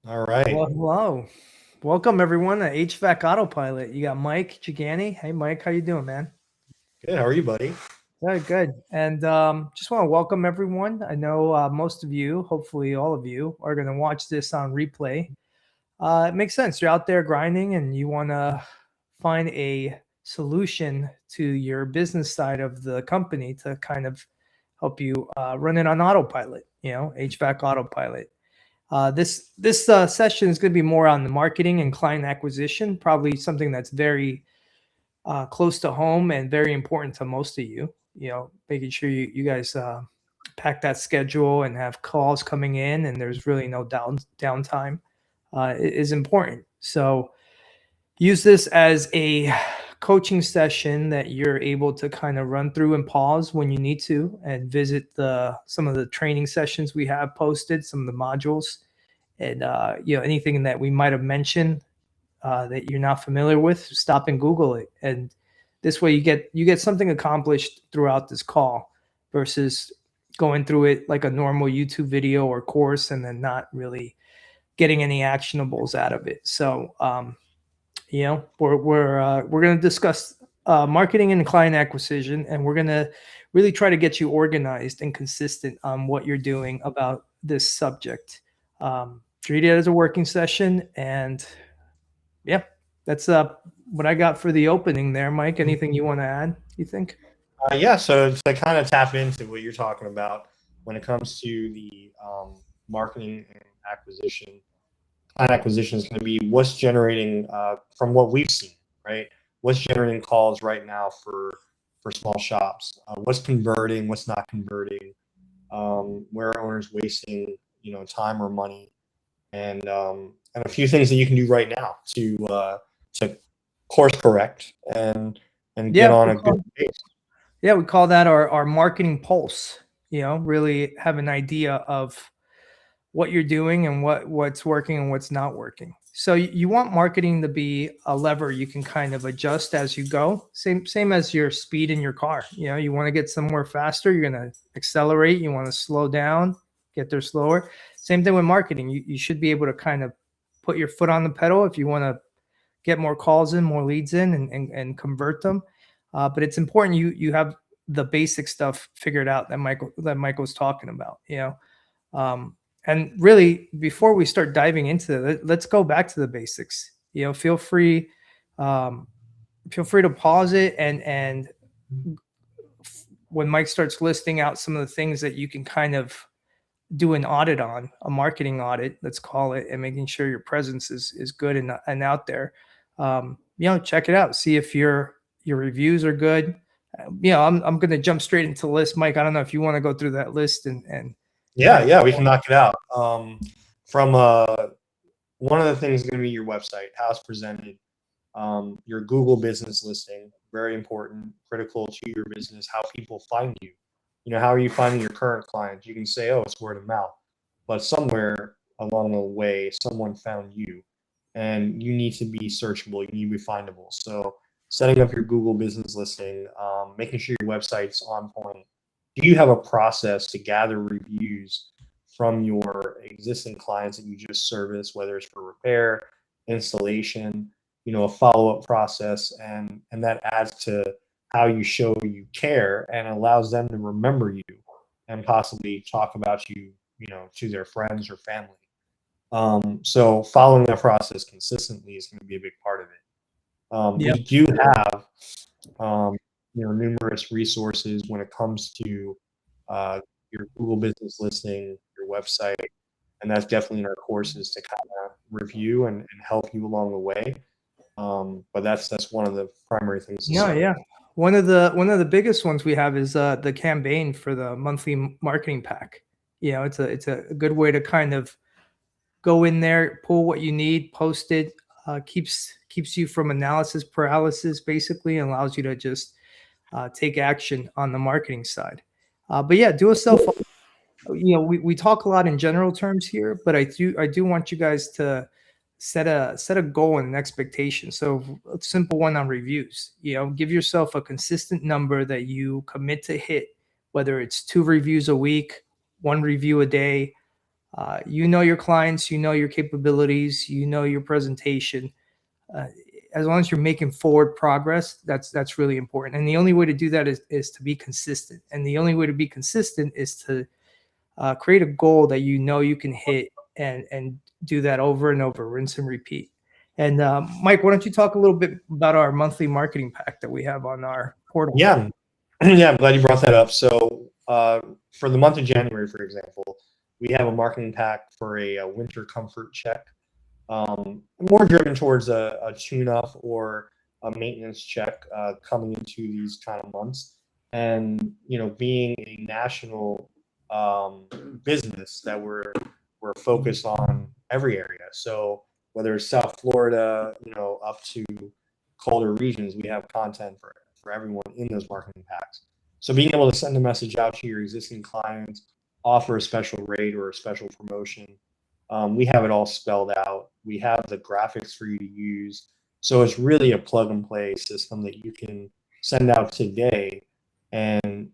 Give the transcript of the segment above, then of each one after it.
All right. Well, hello. Welcome everyone to HVAC Autopilot. You got Mike Gigani. Hey Mike, how you doing, man? Good. How are you, buddy? Good, good. And just want to welcome everyone. I know most of you, hopefully all of you, are going to watch this on replay. It makes sense. You're out there grinding and you want to find a solution to your business side of the company to kind of help you run it on autopilot, HVAC autopilot. This session is going to be more on the marketing and client acquisition, probably something that's very close to home and very important to most of you. Making sure you guys pack that schedule and have calls coming in, and there's really no downtime is important. So use this as a coaching session that you're able to kind of run through and pause when you need to, and visit some of the training sessions we have posted, some of the modules, and anything that we might have mentioned that you're not familiar with, stop and Google it. And this way you get something accomplished throughout this call versus going through it like a normal YouTube video or course and then not really getting any actionables out of it. So we're going to discuss marketing and client acquisition, and we're going to really try to get you organized and consistent on what you're doing about this subject. Treat it as a working session, and yeah, that's what I got for the opening there. Mike, anything you want to add, you think? Yeah. So to kind of tap into what you're talking about when it comes to the marketing and acquisition, client acquisition is going to be what's generating from what we've seen, right? What's generating calls right now for small shops? What's converting? What's not converting? Where are owners wasting time or money? And a few things that you can do right now to course correct and get Yeah, on a good pace. we call that our marketing pulse. Really have an idea of what you're doing and what's working and what's not working. So you want marketing to be a lever you can kind of adjust as you go. Same as your speed in your car. You want to get somewhere faster, you're going to accelerate. You want to slow down, get there slower. Same thing with marketing. You should be able to kind of put your foot on the pedal if you want to get more calls in, more leads in, and convert them. But it's important you have the basic stuff figured out that Michael's talking about. Um, and really, before we start diving into it, let's go back to the basics. Um, feel free to pause it, and when Mike starts listing out some of the things that you can kind of do an audit on, a marketing audit, let's call it, and making sure your presence is good and out there. Check it out. See if your reviews are good. I'm going to jump straight into the list, Mike. I don't know if you want to go through that list and Yeah, kind of. yeah, we can knock it out. From one of the things is going to be your website, how it's presented, your Google business listing, very important, critical to your business, how people find you. How are you finding your current clients? You can say, oh, it's word of mouth, but somewhere along the way, someone found you, and you need to be searchable. You need to be findable. So setting up your Google business listing, making sure your website's on point. Do you have a process to gather reviews from your existing clients that you just service, whether it's for repair, installation, a follow-up process, and that adds to how you show you care and allows them to remember you and possibly talk about you, to their friends or family. So following that process consistently is going to be a big part of it. Yep. We do have, um, numerous resources when it comes to uh, your Google business listing, your website, and that's definitely in our courses to kind of review and help you along the way. But that's one of the primary things to No, start yeah. with. One of the biggest ones we have is the campaign for the monthly marketing pack. It's a good way to kind of go in there, pull what you need, post it. Keeps you from analysis paralysis, basically, and allows you to just take action on the marketing side. But yeah, do a self. We talk a lot in general terms here, but I do want you guys to set a goal and an expectation. So a simple one on reviews. Give yourself a consistent number that you commit to hit, whether it's 2 reviews a week, 1 review a day. You know your clients, you know your capabilities, you know your presentation. Uh, as long as you're making forward progress, that's really important. And the only way to do that is to be consistent. And the only way to be consistent is to create a goal that you know you can hit, and do that over and over, rinse and repeat. And Mike, why don't you talk a little bit about our monthly marketing pack that we have on our portal? Yeah, yeah, I'm glad you brought that up. So for the month of January, for example, we have a marketing pack for a winter comfort check, more driven towards a tune-up or a maintenance check coming into these kind of months. And being a national business, that we're focused on every area. So whether it's South Florida, up to colder regions, we have content for everyone in those marketing packs. So being able to send a message out to your existing clients, offer a special rate or a special promotion, we have it all spelled out. We have the graphics for you to use. So it's really a plug and play system that you can send out today, and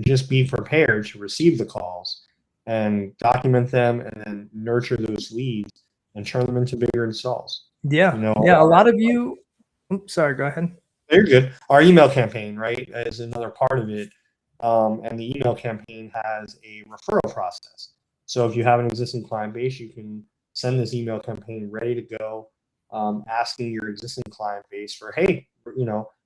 just be prepared to receive the calls and document them, and then nurture those leads and turn them into bigger installs. Yeah. Yeah. A lot of you. Oops, sorry, go ahead. You're good. Our email campaign, right, is another part of it. And the email campaign has a referral process. So if you have an existing client base, you can send this email campaign ready to go, asking your existing client base for, hey,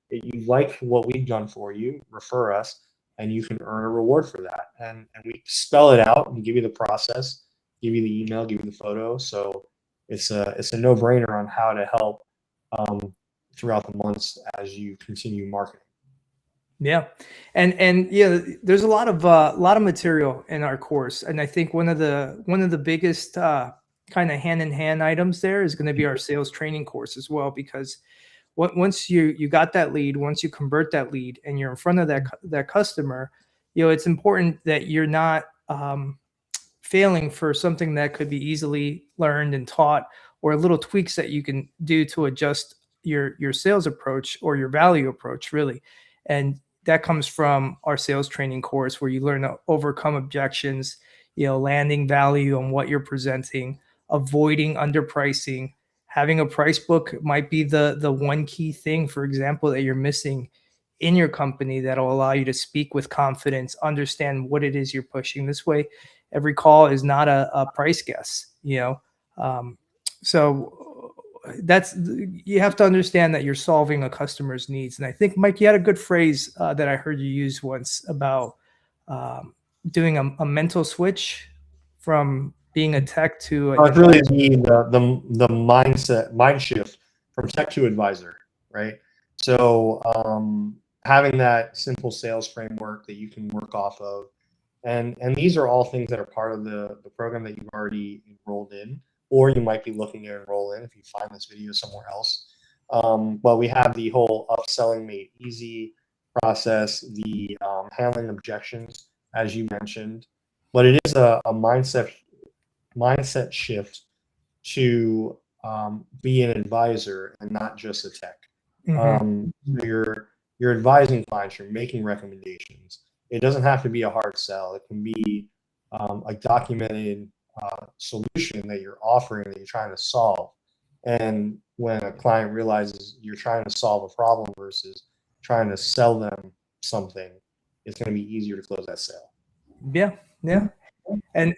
you like what we've done for you, refer us, and you can earn a reward for that. And we spell it out and give you the process, give you the email, give you the photo. So it's a no-brainer on how to help throughout the months as you continue marketing. Yeah, and yeah, there's a lot of material in our course, and I think one of the biggest kind of hand in hand items there is going to be our sales training course as well, because once you got that lead, once you convert that lead, and you're in front of that customer, it's important that you're not failing for something that could be easily learned and taught, or little tweaks that you can do to adjust your sales approach or your value approach, really. And that comes from our sales training course, where you learn to overcome objections, landing value on what you're presenting, avoiding underpricing. Having a price book might be the one key thing, for example, that you're missing in your company, that'll allow you to speak with confidence, understand what it is you're pushing. This way, every call is not a price guess, so that's, you have to understand that you're solving a customer's needs. And I think, Mike, you had a good phrase that I heard you use once about doing a mental switch from being a tech to It's really the mind shift from tech to advisor, right? So having that simple sales framework that you can work off of, and these are all things that are part of the program that you've already enrolled in, or you might be looking to enroll in if you find this video somewhere else. But we have the whole upselling made easy process, the handling objections, as you mentioned. But it is a mindset shift to be an advisor and not just a tech. You're advising clients, you're making recommendations. It doesn't have to be a hard sell. It can be a documented solution that you're offering, that you're trying to solve. And when a client realizes you're trying to solve a problem versus trying to sell them something, it's going to be easier to close that sale. Yeah, yeah. And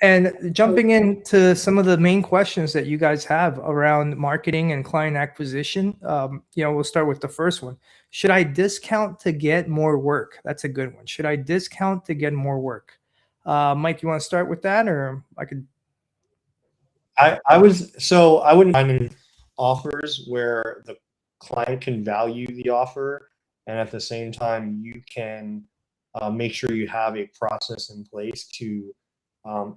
jumping into some of the main questions that you guys have around marketing and client acquisition, we'll start with the first one. Should I discount to get more work? That's a good one. Should I discount to get more work? Mike, you want to start with that, or I could? I wouldn't mind offers where the client can value the offer, and at the same time you can make sure you have a process in place to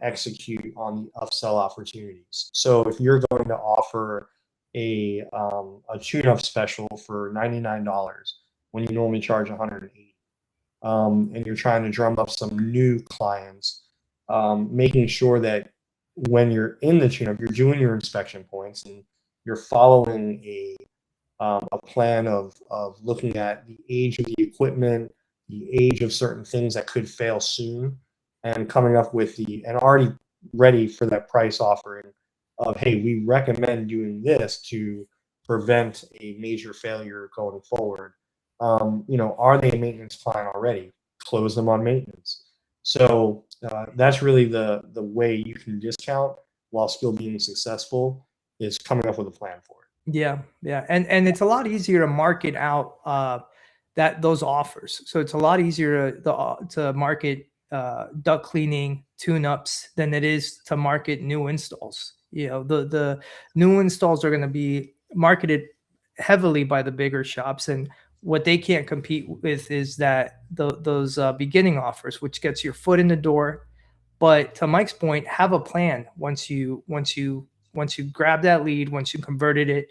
execute on the upsell opportunities. So if you're going to offer a tune-up special for $99 when you normally charge $180, and you're trying to drum up some new clients, making sure that when you're in the tune-up, you're doing your inspection points and you're following a plan of looking at the age of the equipment, the age of certain things that could fail soon, and coming up with and already ready for that price offering of, hey, we recommend doing this to prevent a major failure going forward. Are they a maintenance client already? Close them on maintenance. So that's really the way you can discount while still being successful, is coming up with a plan for it. Yeah, yeah, and it's a lot easier to market out that those offers. So it's a lot easier to market duct cleaning tune-ups than it is to market new installs. The new installs are going to be marketed heavily by the bigger shops, and what they can't compete with is that those beginning offers, which gets your foot in the door. But to Mike's point, have a plan once you grab that lead, once you converted it,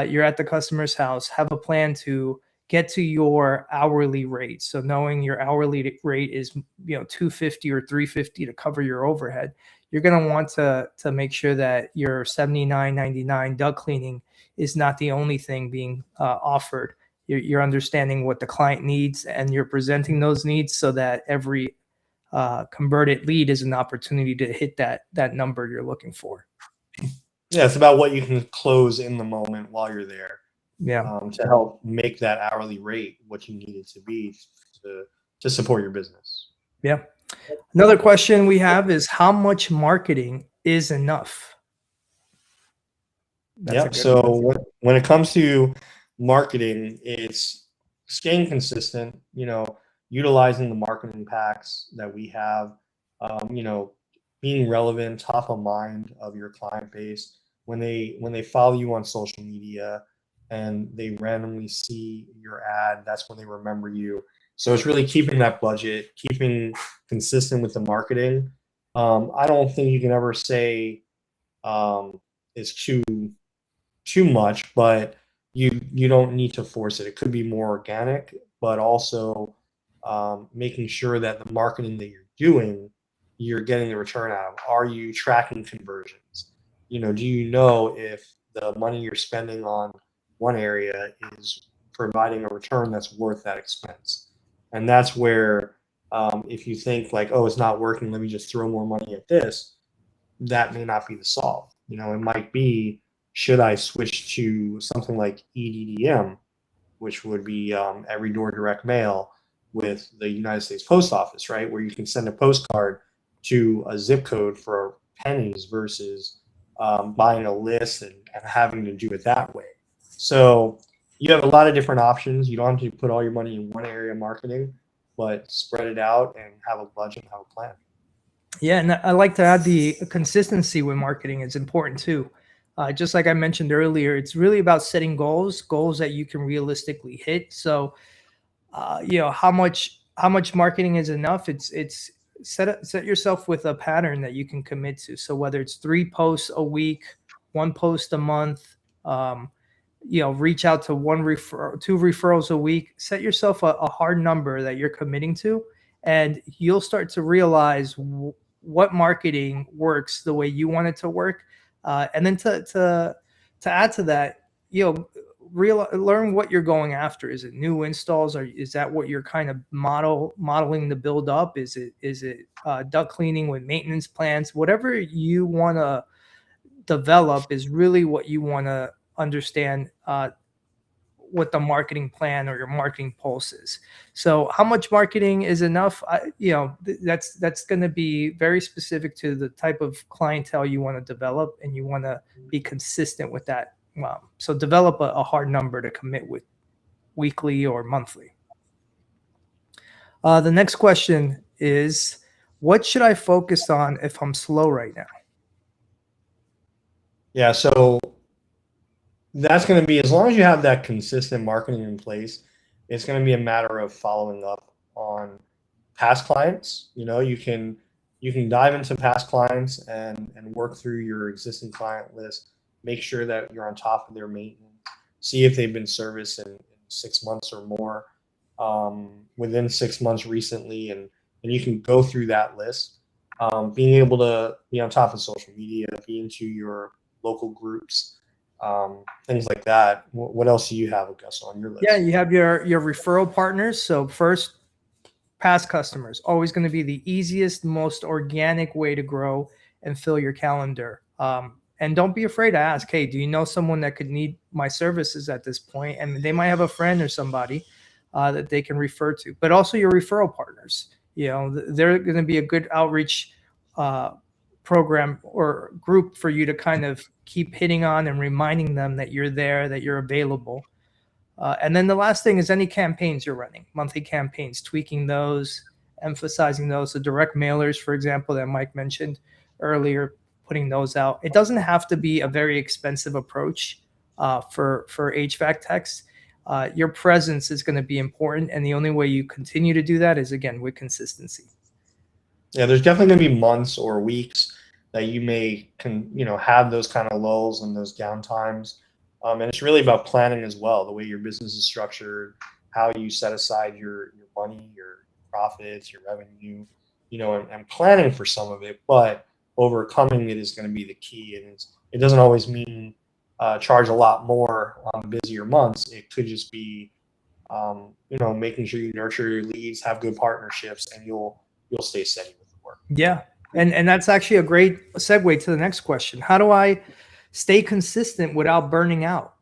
you're at the customer's house. Have a plan to get to your hourly rate. So knowing your hourly rate is $250 or $350 to cover your overhead, you're going to want to make sure that your $79.99 duct cleaning is not the only thing being offered. You're understanding what the client needs, and you're presenting those needs so that every converted lead is an opportunity to hit that number you're looking for. Yeah, it's about what you can close in the moment while you're there. Yeah. To help make that hourly rate what you need it to be to support your business. Yeah. Another question we have is, how much marketing is enough? So when it comes to marketing, it's staying consistent, utilizing the marketing packs that we have, being relevant, top of mind of your client base. When they follow you on social media and they randomly see your ad, that's when they remember you. So it's really keeping that budget, keeping consistent with the marketing. I don't think you can ever say it's too much, but you don't need to force it. It could be more organic, but also making sure that the marketing that you're doing, you're getting the return out of. Are you tracking conversions? Do you know if the money you're spending on one area is providing a return that's worth that expense? And that's where, if you think like, oh, it's not working, let me just throw more money at this, that may not be the solve. It might be, should I switch to something like EDDM, which would be every door direct mail with the United States Post Office, right? Where you can send a postcard to a zip code for pennies versus buying a list and having to do it that way. So you have a lot of different options. You don't have to put all your money in one area of marketing, but spread it out and have a budget and have a plan. Yeah, and I like to add the consistency with marketing is important too. Just like I mentioned earlier, it's really about setting goals that you can realistically hit. So, how much marketing is enough? It's set yourself with a pattern that you can commit to. So whether it's 3 posts a week, 1 post a month, reach out to 2 referrals a week. Set yourself a hard number that you're committing to, and you'll start to realize what marketing works the way you want it to work. And then to add to that, learn what you're going after. Is it new installs, or is that what you're kind of modeling to build up? Is it duct cleaning with maintenance plans? Whatever you want to develop is really what you want to understand what the marketing plan or your marketing pulse is. So how much marketing is enough? That's going to be very specific to the type of clientele you want to develop, and you want to be consistent with that. So develop a hard number to commit with, weekly or monthly. The next question is, what should I focus on if I'm slow right now? Yeah, so that's going to be, as long as you have that consistent marketing in place, it's going to be a matter of following up on past clients. You can dive into past clients and work through your existing client list. Make sure that you're on top of their maintenance. See if they've been serviced in 6 months or more, within 6 months recently, and you can go through that list. Being able to be on top of social media, be into your local groups, things like that. What else do you have, Gus, on your list? Yeah, you have your referral partners. So first, past customers, always going to be the easiest, most organic way to grow and fill your calendar. And don't be afraid to ask, hey, do you know someone that could need my services at this point? And they might have a friend or somebody that they can refer to, but also your referral partners. They're going to be a good outreach program or group for you to kind of keep hitting on and reminding them that you're there, that you're available. And then the last thing is any campaigns you're running, monthly campaigns, tweaking those, emphasizing those. The direct mailers, for example, that Mike mentioned earlier, putting those out. It doesn't have to be a very expensive approach for HVAC techs. Your presence is going to be important, and the only way you continue to do that is, again, with consistency. Yeah, there's definitely going to be months or weeks that you may have those kind of lulls and those down times. And it's really about planning as well, the way your business is structured, how you set aside your money, your profits, your revenue, and planning for some of it, but overcoming it is going to be the key. And it doesn't always mean charge a lot more on busier months. It could just be, making sure you nurture your leads, have good partnerships, and you'll stay steady with the work. Yeah. And that's actually a great segue to the next question. How do I stay consistent without burning out?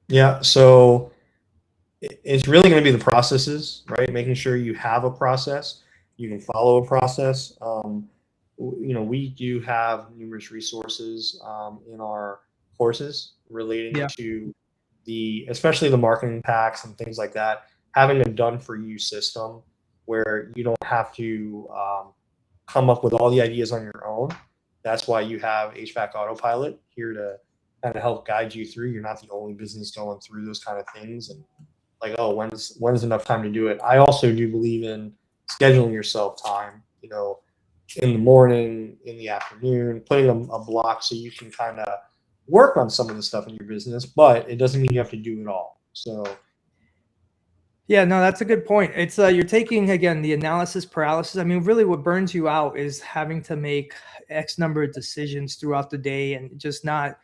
Yeah. So it's really going to be the processes, right? Making sure you have a process, you can follow a process. We do have numerous resources in our courses relating to especially the marketing packs and things like that. Having a done-for-you system where you don't have to come up with all the ideas on your own. That's why you have HVAC Autopilot here to kind of help guide you through. You're not the only business going through those kind of things. And like, oh, when's enough time to do it? I also do believe in scheduling yourself time, in the morning, in the afternoon, putting a block so you can kind of work on some of the stuff in your business, but it doesn't mean you have to do it all. So yeah, no, that's a good point. It's you're taking, again, the analysis paralysis. I mean, really what burns you out is having to make X number of decisions throughout the day and just not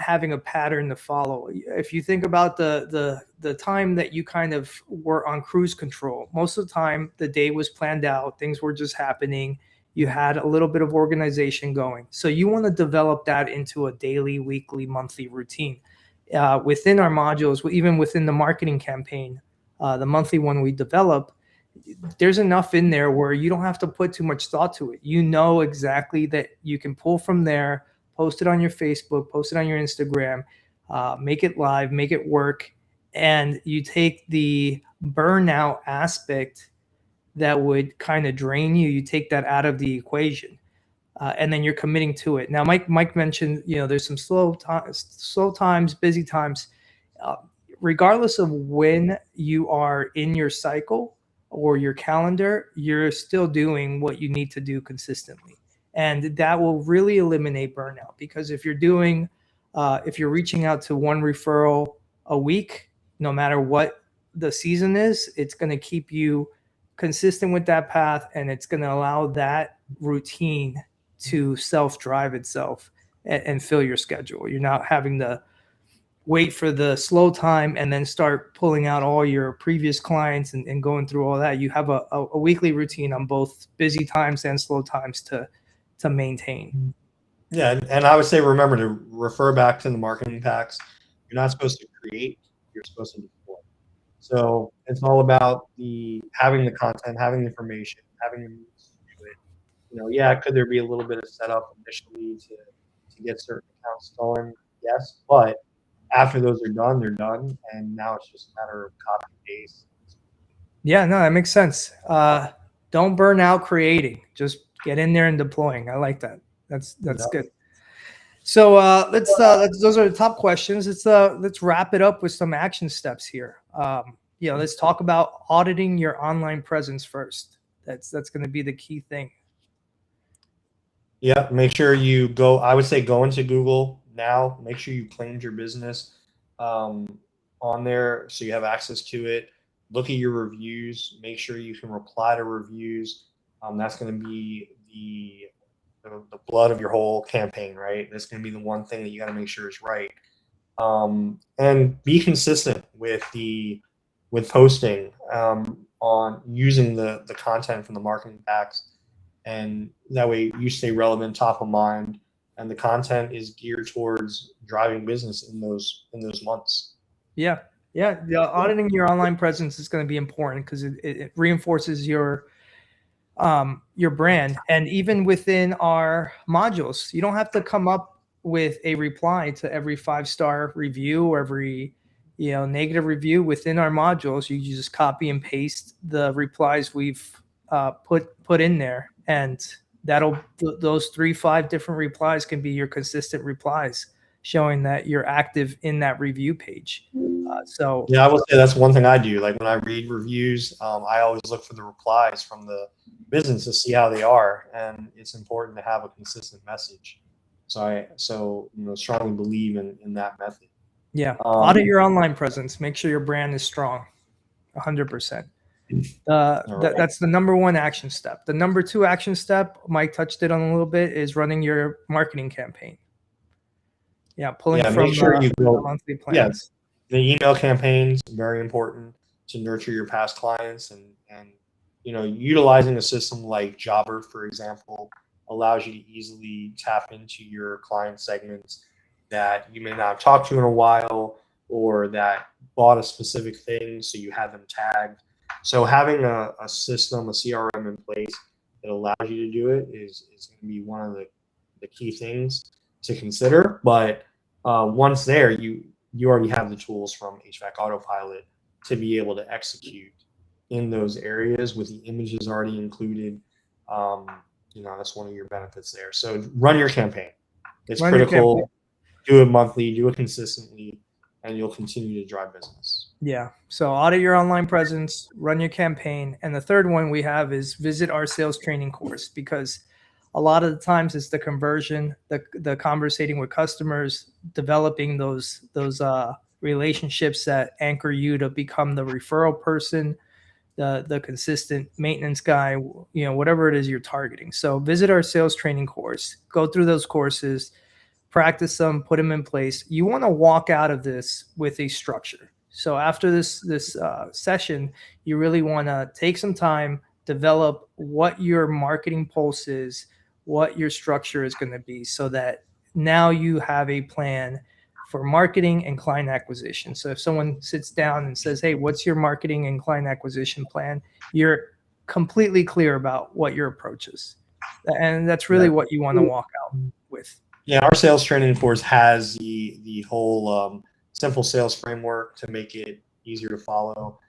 having a pattern to follow. If you think about the time that you kind of were on cruise control, most of the time the day was planned out, things were just happening. You had a little bit of organization going. So you want to develop that into a daily, weekly, monthly routine. Within our modules, even within the marketing campaign, the monthly one we develop, there's enough in there where you don't have to put too much thought to it. You know exactly that you can pull from there, post it on your Facebook, post it on your Instagram, make it live, make it work. And you take the burnout aspect that would kind of drain you, you take that out of the equation. And then you're committing to it. Now, Mike mentioned, there's some slow times, busy times. Regardless of when you are in your cycle or your calendar, you're still doing what you need to do consistently. And that will really eliminate burnout, because if you're reaching out to one referral a week, no matter what the season is, it's going to keep you consistent with that path, and it's going to allow that routine to self-drive itself and fill your schedule. You're not having to wait for the slow time and then start pulling out all your previous clients and going through all that. You have a weekly routine on both busy times and slow times to maintain. Yeah, and I would say remember to refer back to the marketing packs. You're not supposed to create, you're supposed to deploy. So it's all about having the content, having the information, having the means to do it. Could there be a little bit of setup initially to get certain accounts going? Yes, but after those are done, they're done, and now it's just a matter of copy and paste. Yeah, no, that makes sense. Don't burn out creating. Just get in there and deploying. I like that. That's good. So let's those are the top questions. Let's wrap it up with some action steps here. Let's talk about auditing your online presence first. That's going to be the key thing. Yeah, make sure you go. I would say go into Google now. Make sure you claimed your business on there so you have access to it. Look at your reviews. Make sure you can reply to reviews. That's going to be the blood of your whole campaign, right? That's going to be the one thing that you got to make sure is right. And be consistent with posting on using the content from the marketing packs. and that way you stay relevant, top of mind, and the content is geared towards driving business in those months. Yeah. Auditing your online presence is going to be important because it reinforces your brand. And even within our modules, you don't have to come up with a reply to every 5-star review or every negative review. Within our modules, you just copy and paste the replies we've put in there, and those 3-5 different replies can be your consistent replies, showing that you're active in that review page. So yeah, I would say that's one thing I do. Like when I read reviews, I always look for the replies from the business to see how they are, and it's important to have a consistent message. So I strongly believe in that method. Yeah, audit your online presence. Make sure your brand is strong, 100%. That's the number 1 action step. The number 2 action step, Mike touched it on a little bit, is running your marketing campaign. Yeah, pulling from make sure you go, monthly plans. The email campaigns, very important to nurture your past clients, and utilizing a system like Jobber, for example, allows you to easily tap into your client segments that you may not have talked to in a while, or that bought a specific thing, so you have them tagged. So having a system, a CRM in place that allows you to do it is going to be one of the key things to consider. But once there, you already have the tools from HVAC Autopilot to be able to execute in those areas with the images already included. That's one of your benefits there. So run your campaign. It's critical. Do it monthly, do it consistently, and you'll continue to drive business. Yeah. So audit your online presence, run your campaign. And the third one we have is visit our sales training course, because a lot of the times it's the conversion, the conversating with customers, developing those relationships that anchor you to become the referral person, the consistent maintenance guy, whatever it is you're targeting. So visit our sales training course, go through those courses, practice them, put them in place. You want to walk out of this with a structure. So after this session, you really want to take some time, develop what your marketing pulse is, what your structure is going to be, so that now you have a plan for marketing and client acquisition. So if someone sits down and says, hey, what's your marketing and client acquisition plan? You're completely clear about what your approach is. And that's really what you want to walk out with. Yeah, our sales training course has the whole simple sales framework to make it easier to follow,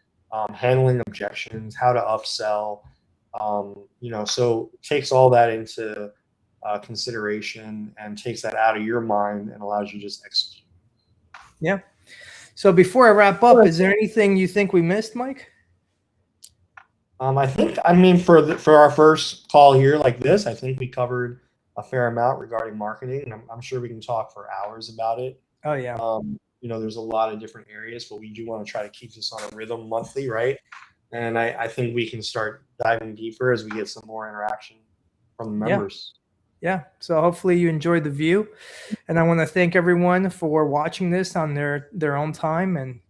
handling objections, how to upsell, so takes all that into consideration and takes that out of your mind and allows you to just execute. Yeah. So before I wrap up, is there anything you think we missed, Mike? I think, for our first call here like this, I think we covered a fair amount regarding marketing. I'm sure we can talk for hours about it. Oh yeah. There's a lot of different areas, but we do want to try to keep this on a rhythm monthly, right? And I think we can start diving deeper as we get some more interaction from the members. Yeah. So hopefully you enjoyed the view, and I want to thank everyone for watching this on their own time, and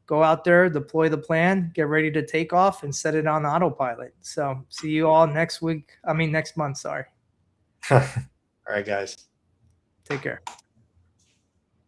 go out there, deploy the plan, get ready to take off, and set it on autopilot. So see you all next month. Sorry. All right, guys. Take care.